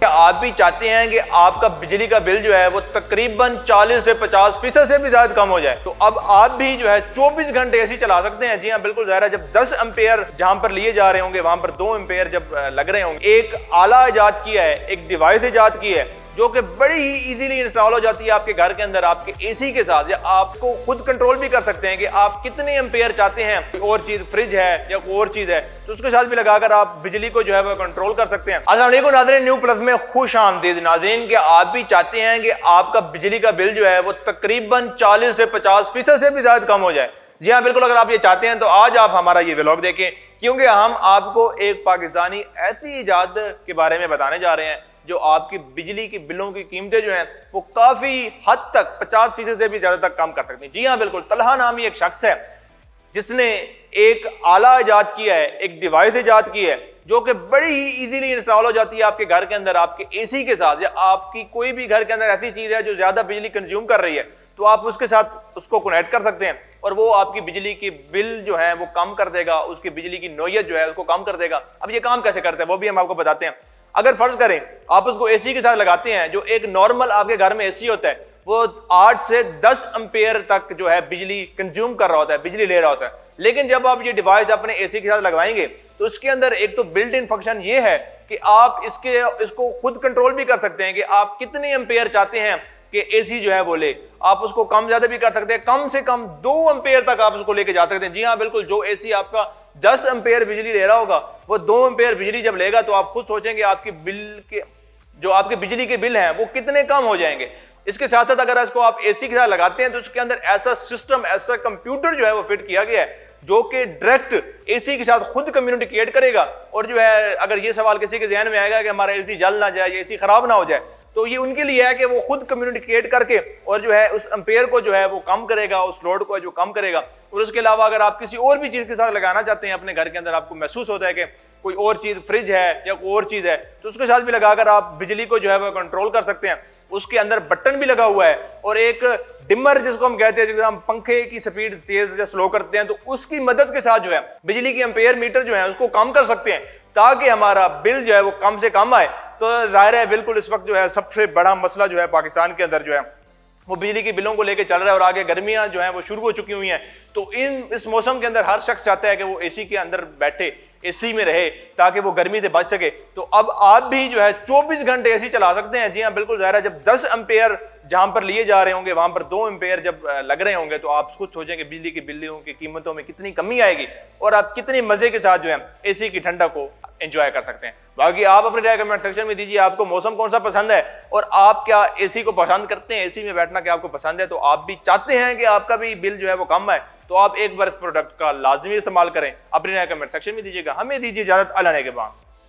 आप भी चाहते हैं कि आपका बिजली का बिल जो है वो तकरीबन 40 से 50% से भी ज्यादा कम हो जाए, तो अब आप भी जो है 24 घंटे एसी चला सकते हैं। जी हाँ, बिल्कुल ज़ाहिर है, जब 10 एम्पेयर जहां पर लिए जा रहे होंगे वहां पर 2 एम्पेयर जब लग रहे होंगे। एक आला इजाद किया है, एक डिवाइस इजाद की है जो कि बड़ी ही इजीली इंस्टॉल हो जाती है आपके घर के अंदर आपके एसी के साथ, या आपको खुद कंट्रोल भी कर सकते हैं कि आप कितने एम्पेयर चाहते हैं। कोई और चीज फ्रिज है या कोई और चीज है तो उसके साथ भी लगाकर आप बिजली को जो है वो कंट्रोल कर सकते हैं। अस्सलाम वालेकुम नाज़रीन, न्यू प्लस में खुश आमदीद। नाज़रीन, कि आप भी चाहते हैं कि आपका बिजली का बिल जो है वो तकरीबन 40 से 50% से भी ज्यादा कम हो जाए। जी हाँ, बिल्कुल, अगर आप ये चाहते हैं तो आज आप हमारा ये व्लॉग देखें, क्योंकि हम आपको एक पाकिस्तानी ऐसी इजाद के बारे में बताने जा रहे हैं जो आपकी बिजली की बिलों की कीमतें जो हैं वो काफी हद तक 50% से भी ज्यादा तक कम कर सकती हैं। जी हाँ, बिल्कुल, तलहा नामी एक शख्स है जिसने एक आला इजाद किया है, एक डिवाइस इजाद की है जो कि बड़ी ही इजीली इंस्टॉल हो जाती है आपके घर के अंदर आपके एसी के साथ, या आपकी कोई भी घर के अंदर ऐसी चीज है जो ज्यादा बिजली कंज्यूम कर रही है तो आप उसके साथ उसको कनेक्ट कर सकते हैं और वो आपकी बिजली की बिल जो है वो कम कर देगा, उसकी बिजली की नोयत जो है उसको कम कर देगा। अब ये काम कैसे करते हैं वो भी हम आपको बताते हैं। अगर फर्ज करें आप उसको एसी के साथ लगाते हैं, जो एक नॉर्मल आपके घर में एसी होता है वो 8 से 10 एम्पेयर तक जो है बिजली कंज्यूम कर रहा होता है, बिजली ले रहा होता है। लेकिन जब आप ये डिवाइस अपने एसी के साथ लगवाएंगे तो उसके अंदर एक तो बिल्ट इन फंक्शन ये है कि आप इसको खुद कंट्रोल भी कर सकते हैं कि आप कितने एम्पेयर चाहते हैं कि एसी जो है वो ले। आप उसको कम ज्यादा भी कर सकते हैं, कम से कम 2 एम्पेयर तक आप उसको लेके जा सकते हैं। जी हाँ, बिल्कुल, जो एसी आपका 10 एम्पेयर बिजली ले रहा होगा वो 2 एम्पेयर बिजली जब लेगा तो आप खुद सोचेंगे आपकी बिल के जो आपके बिजली के बिल हैं वो कितने कम हो जाएंगे। इसके साथ साथ अगर इसको आप एसी के साथ लगाते हैं तो उसके अंदर ऐसा सिस्टम, ऐसा कंप्यूटर जो है वो फिट किया गया है जो कि डायरेक्ट एसी के साथ खुद कम्युनिकेट करेगा। और जो है, अगर ये सवाल किसी के ज़हन में आएगा कि हमारा एसी जल ना जाए या एसी खराब ना हो जाए, तो ये उनके लिए है कि वो खुद कम्युनिकेट करके और जो है उस एम्पेयर को जो है वो कम करेगा, उस लोड को जो कम करेगा। और उसके अलावा अगर आप किसी और भी चीज के साथ लगाना चाहते हैं अपने घर के अंदर, आपको महसूस होता है कि कोई और चीज फ्रिज है या कोई और चीज है, तो उसके साथ भी लगाकर आप बिजली को जो है वो कंट्रोल कर सकते हैं। उसके अंदर बटन भी लगा हुआ है और एक डिमर जिसको हम कहते हैं, जिसको हम पंखे की स्पीड तेज या स्लो करते हैं, तो उसकी मदद के साथ जो है बिजली की एम्पेयर मीटर जो है उसको कम कर सकते हैं ताकि हमारा बिल जो है वो कम से कम आए। तो जाहिर है, बिल्कुल इस वक्त जो है सबसे बड़ा मसला जो है पाकिस्तान के अंदर जो है वो बिजली के बिलों को लेकर चल रहा है और आगे गर्मियां जो हैं वो शुरू हो चुकी हुई हैं। तो इस मौसम के अंदर हर शख्स चाहता है कि वो एसी के अंदर बैठे, एसी में रहे ताकि वो गर्मी से बच सके। तो अब आप भी जो है 24 घंटे एसी चला सकते हैं। जी हाँ, बिल्कुल ज़ाहिर है, जब 10 एम्पेयर जहां पर लिए जा रहे होंगे वहां पर 2 एम्पेयर जब लग रहे होंगे तो आप खुद सोचेंगे बिजली की बिलों की कीमतों में कितनी कमी आएगी और आप कितने मजे के साथ जो है एसी की ठंडक को एंजॉय कर सकते हैं। बाकी आप अपनी राय कमेंट सेक्शन में दीजिए, आपको मौसम कौन सा पसंद है और आप क्या एसी को पसंद करते हैं, एसी में बैठना क्या आपको पसंद है। तो आप भी चाहते हैं कि आपका भी बिल जो है वो कम आए तो आप एक बार इस प्रोडक्ट का लाजमी इस्तेमाल करें। अपनी राय कमेंट सेक्शन में दीजिएगा। हमें दीजिए इजाजत, अल्लाह ने के बाद।